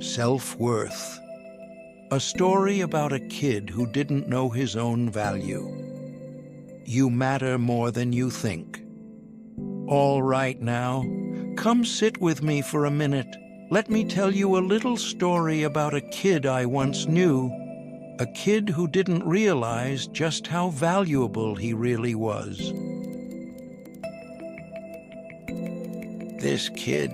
Self-worth. A story about a kid who didn't know his own value. You matter more than you think. All right now, come sit with me for a minute. Let me tell you a little story about a kid I once knew. A kid who didn't realize just how valuable he really was. This kid,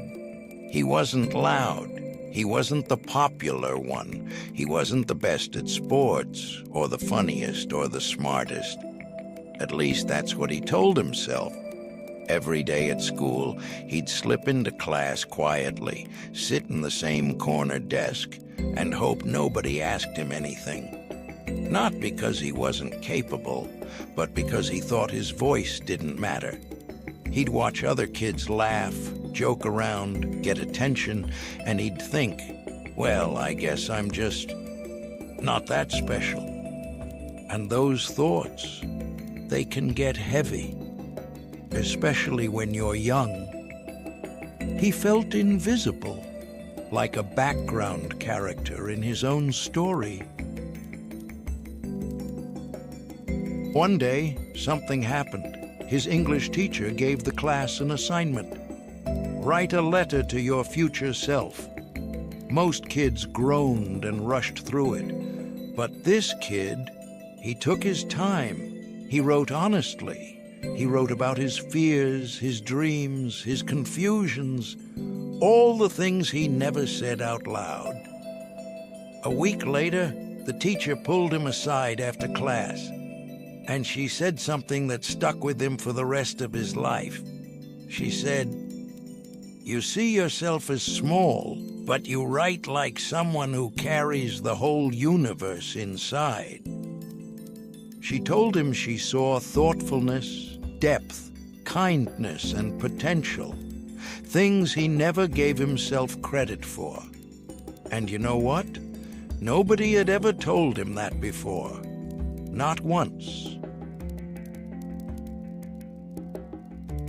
he wasn't loud. He wasn't the popular one. He wasn't the best at sports, or the funniest, or the smartest. At least that's what he told himself. Every day at school, he'd slip into class quietly, sit in the same corner desk, and hope nobody asked him anything. Not because he wasn't capable, but because he thought his voice didn't matter. He'd watch other kids laugh, joke around, get attention, and he'd think, well, I guess I'm just not that special. And those thoughts, they can get heavy, especially when you're young. He felt invisible, like a background character in his own story. One day, something happened. His English teacher gave the class an assignment. Write a letter to your future self. Most kids groaned and rushed through it. But this kid, he took his time. He wrote honestly. He wrote about his fears, his dreams, his confusions, all the things he never said out loud. A week later, the teacher pulled him aside after class, and she said something that stuck with him for the rest of his life. She said, "You see yourself as small, but you write like someone who carries the whole universe inside." She told him she saw thoughtfulness, depth, kindness, and potential, things he never gave himself credit for. And you know what? Nobody had ever told him that before. Not once.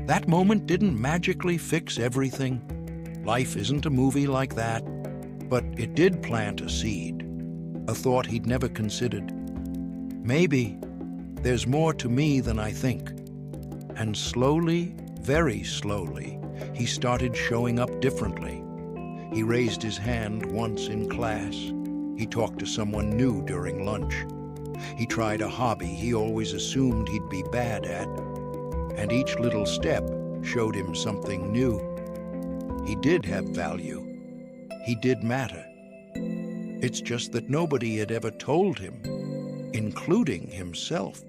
That moment didn't magically fix everything. Life isn't a movie like that. But it did plant a seed, a thought he'd never considered. Maybe there's more to me than I think. And slowly, very slowly, he started showing up differently. He raised his hand once in class. He talked to someone new during lunch. He tried a hobby he always assumed he'd be bad at. And each little step showed him something new. He did have value. He did matter. It's just that nobody had ever told him, including himself.